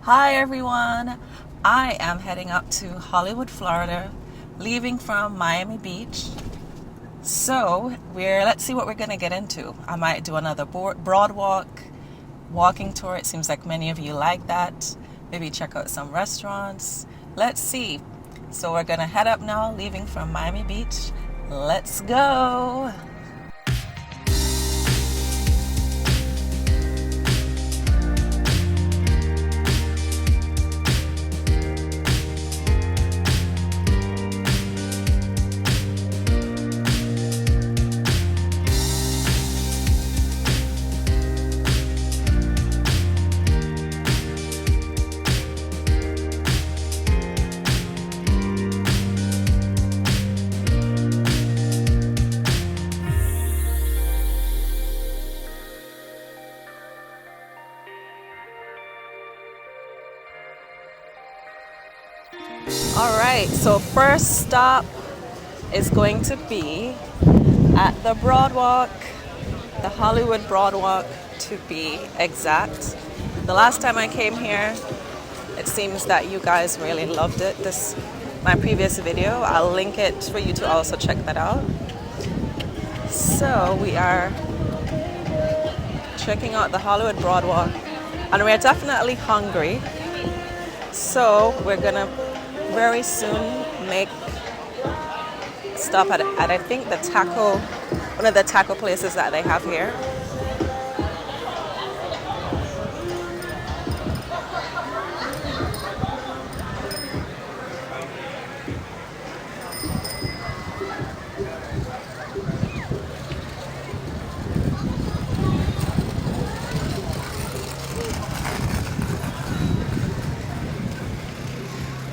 Hi everyone, I am heading up to Hollywood, Florida, leaving from Miami Beach. So let's see what we're gonna get into. I might do another broadwalk, walking tour. It seems like many of you like that. Maybe check out some restaurants. Let's see. So we're gonna head up now, leaving from Miami Beach. Let's go. All right, so first stop is going to be at the Broadwalk, the Hollywood Broadwalk to be exact. The last time I came here, it seems that you guys really loved it. My previous video, I'll link it for you to also check that out. So we are checking out the Hollywood Broadwalk and we're definitely hungry. So we're gonna very soon make stop at I think one of the taco places that they have here.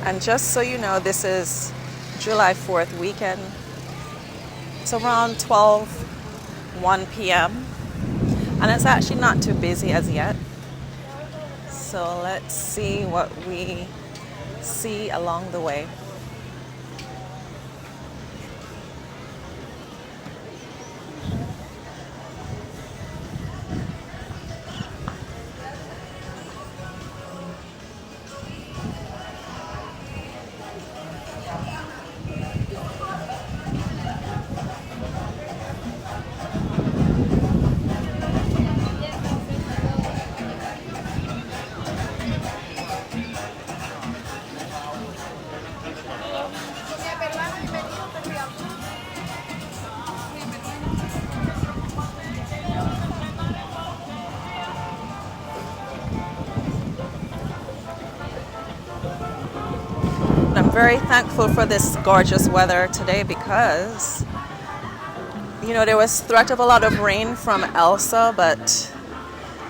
And just so you know, this is July 4th weekend. It's around 1 p.m. and it's actually not too busy as yet. So let's see what we see along the way. I'm very thankful for this gorgeous weather today because, there was threat of a lot of rain from Elsa, but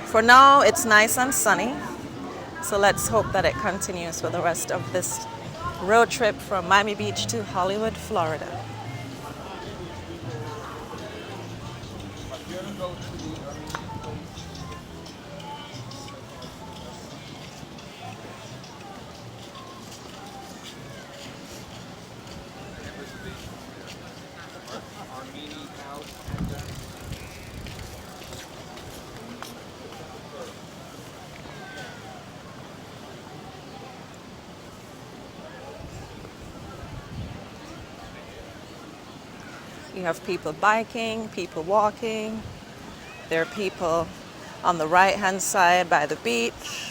for now it's nice and sunny. So let's hope that it continues for the rest of this road trip from Miami Beach to Hollywood, Florida. You have people biking, people walking. There are people on the right-hand side by the beach.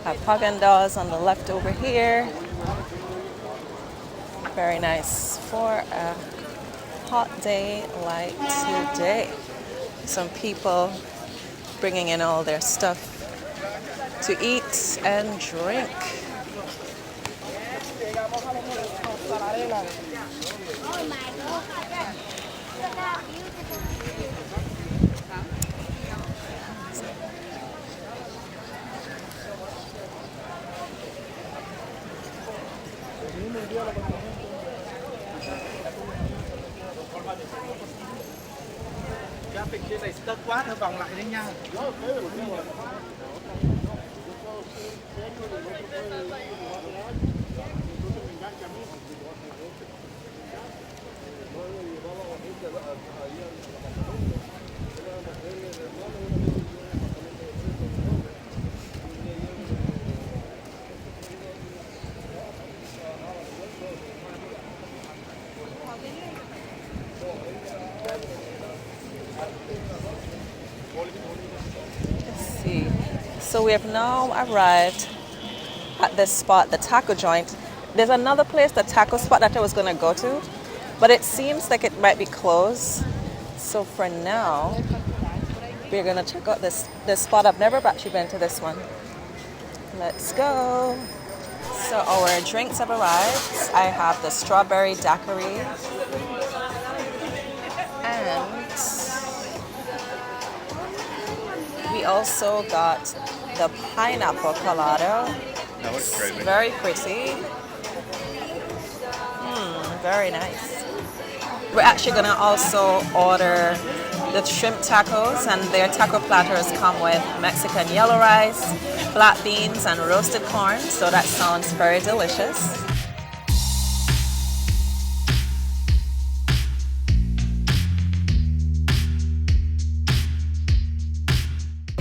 Have Haagen-Dazs on the left over here. Very nice for a hot day like today. Some people bringing in all their stuff to eat and drink. Trên này stuck quá, thôi vòng lại đấy nha. Let's see. So we have now arrived at this spot, the taco joint. There's another place, the taco spot that I was going to go to, but it seems like it might be closed. So for now, we're going to check out this spot. I've never actually been to this one. Let's go. So our drinks have arrived. I have the strawberry daiquiri and we also got the pineapple colada. That looks great. Very pretty. Very nice. We're actually gonna also order the shrimp tacos, and their taco platters come with Mexican yellow rice, black beans, and roasted corn. So that sounds very delicious.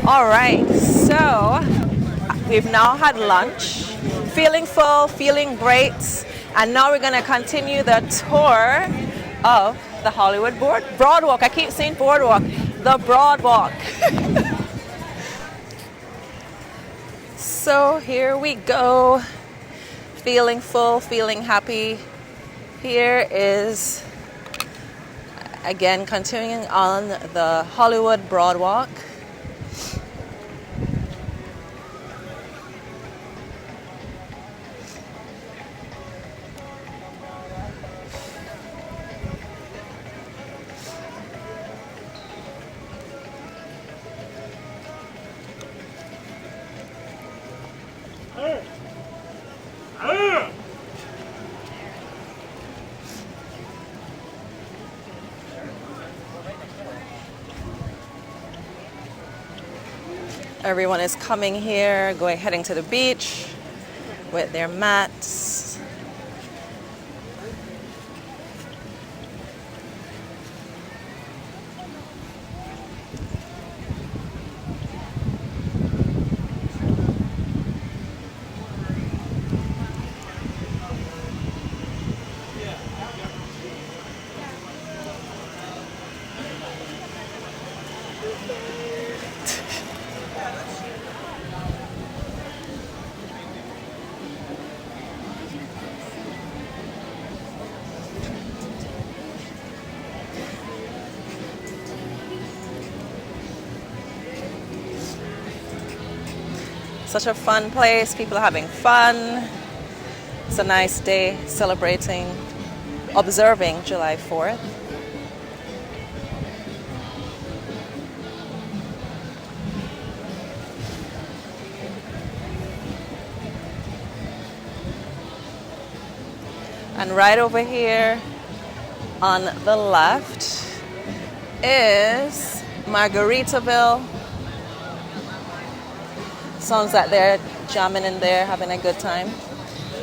All right, so we've now had lunch, feeling full, feeling great, and now we're gonna continue the tour of the Hollywood Broadwalk. I keep saying boardwalk, the Broadwalk. So here we go, feeling full, feeling happy. Here is, again, continuing on the Hollywood Broadwalk. Everyone is coming here, heading to the beach with their mats. Such a fun place, people are having fun. It's a nice day celebrating, observing July 4th. And right over here on the left is Margaritaville. Sounds like they're jamming in there, having a good time.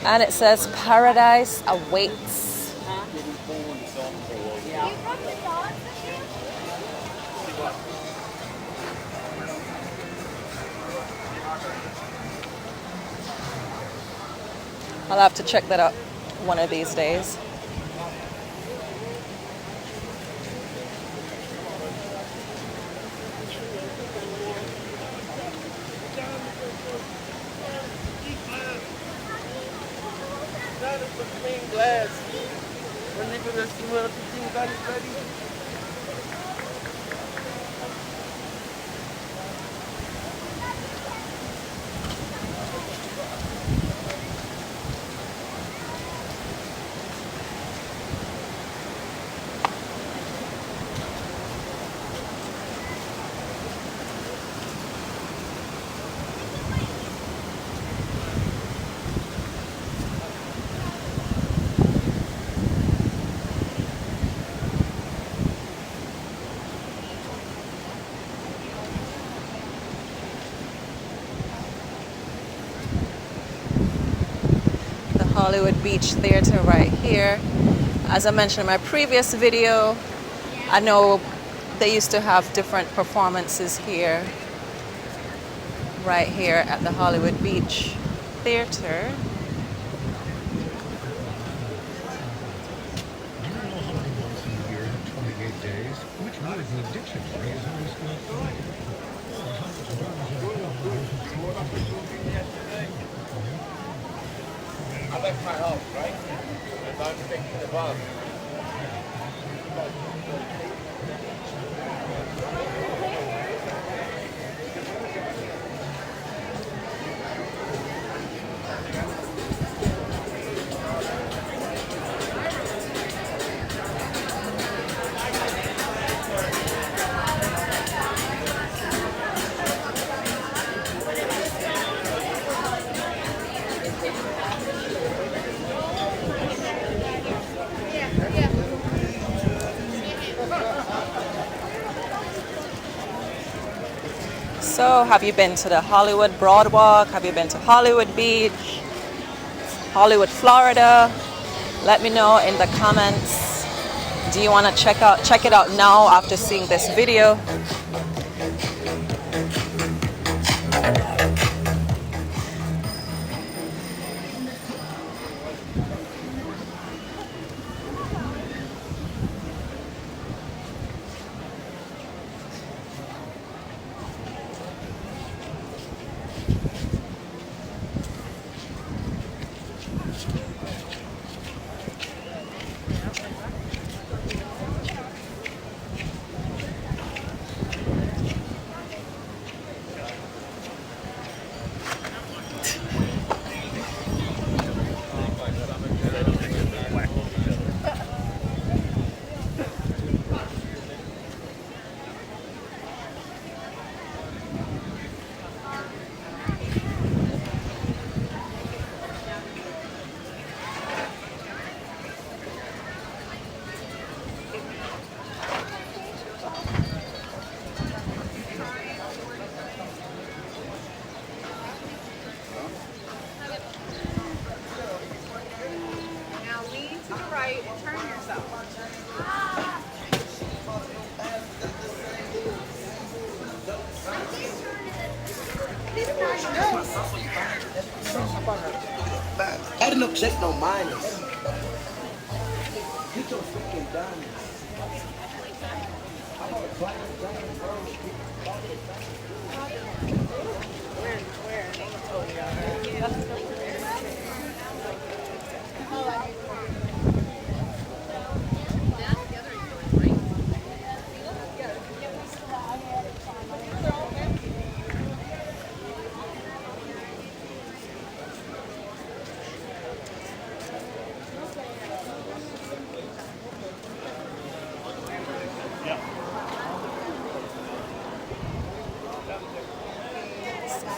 And it says Paradise Awaits. I'll have to check that out one of these days. Hollywood Beach Theater right here. As I mentioned in my previous video, I know they used to have different performances here, right here at the Hollywood Beach Theater. I left my house, right? And I'm taking the bus. So, have you been to the Hollywood Broadwalk? Have you been to Hollywood Beach? Hollywood, Florida? Let me know in the comments. Do you want to check it out now after seeing this video? Ain't no check, no minus. Get your freaking diamonds. I want a platinum diamond, bro. Where? Oh, yeah.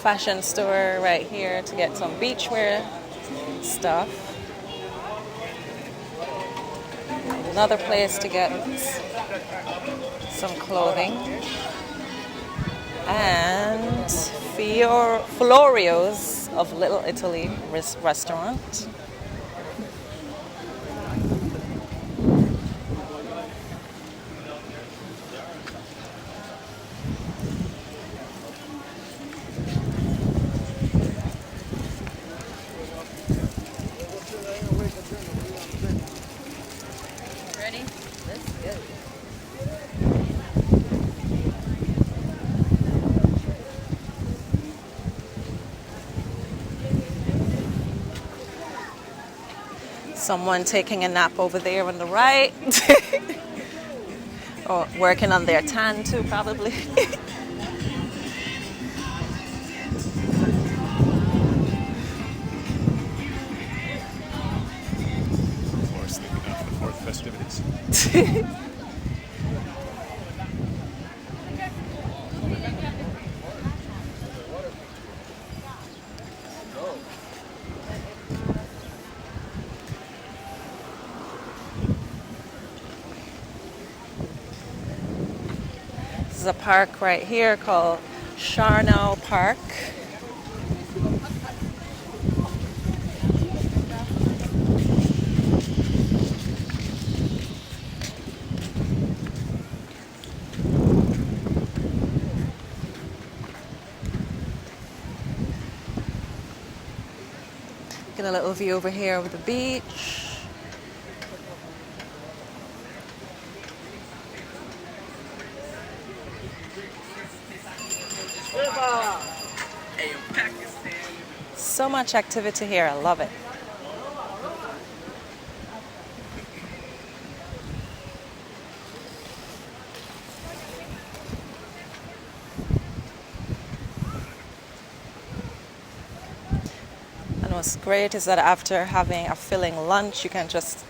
Fashion store right here to get some beachwear stuff. Another place to get some clothing. And Florio's of Little Italy restaurant. Ready? Let's go. Someone taking a nap over there on the right. Or working on their tan too, probably. Festivities. This is a park right here called Charnel Park. Get a little view over here of the beach. So much activity here. I love it. And what's great is that after having a filling lunch, you can just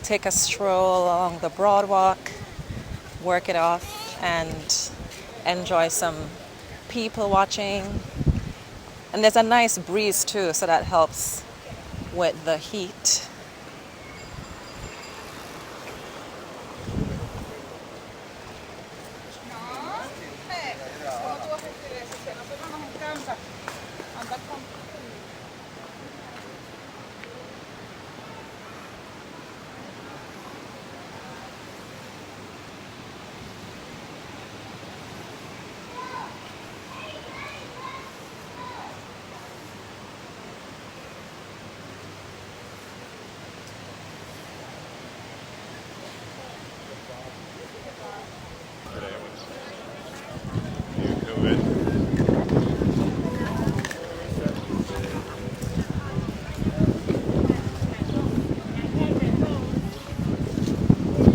take a stroll along the boardwalk, work it off, and enjoy some people watching. And there's a nice breeze too, so that helps with the heat.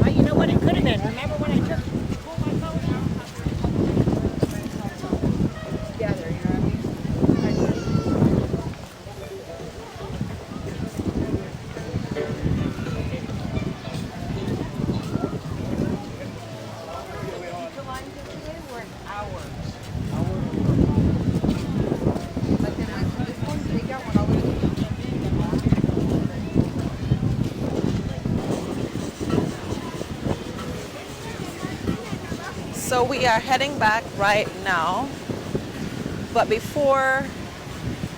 You know what it could have been? Remember when I took pulled my phone out? Together, you know what I So we are heading back right now, but before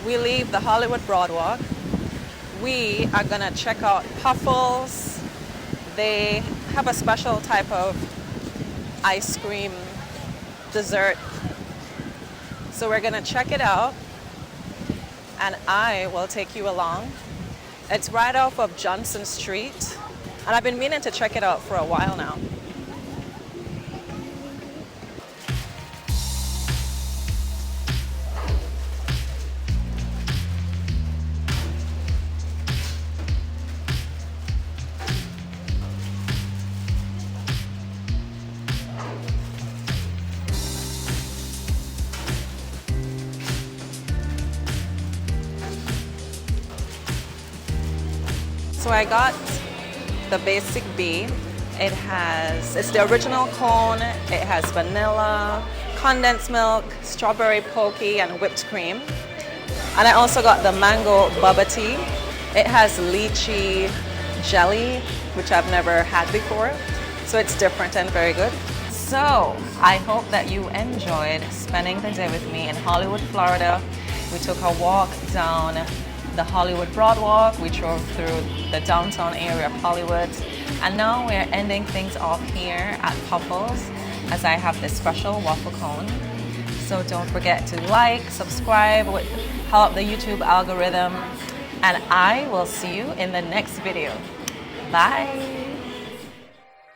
we leave the Hollywood Broadwalk, we are gonna check out Puffles. They have a special type of ice cream dessert. So we're gonna check it out, and I will take you along. It's right off of Johnson Street, and I've been meaning to check it out for a while now. So I got the basic B. It's the original cone. It has vanilla, condensed milk, strawberry pokey, and whipped cream. And I also got the mango bubba tea. It has lychee jelly, which I've never had before. So it's different and very good. So I hope that you enjoyed spending the day with me in Hollywood, Florida. We took a walk down the Hollywood Broadwalk. We drove through the downtown area of Hollywood. And now we're ending things off here at Puffles as I have this special waffle cone. So don't forget to like, subscribe, help the YouTube algorithm. And I will see you in the next video. Bye.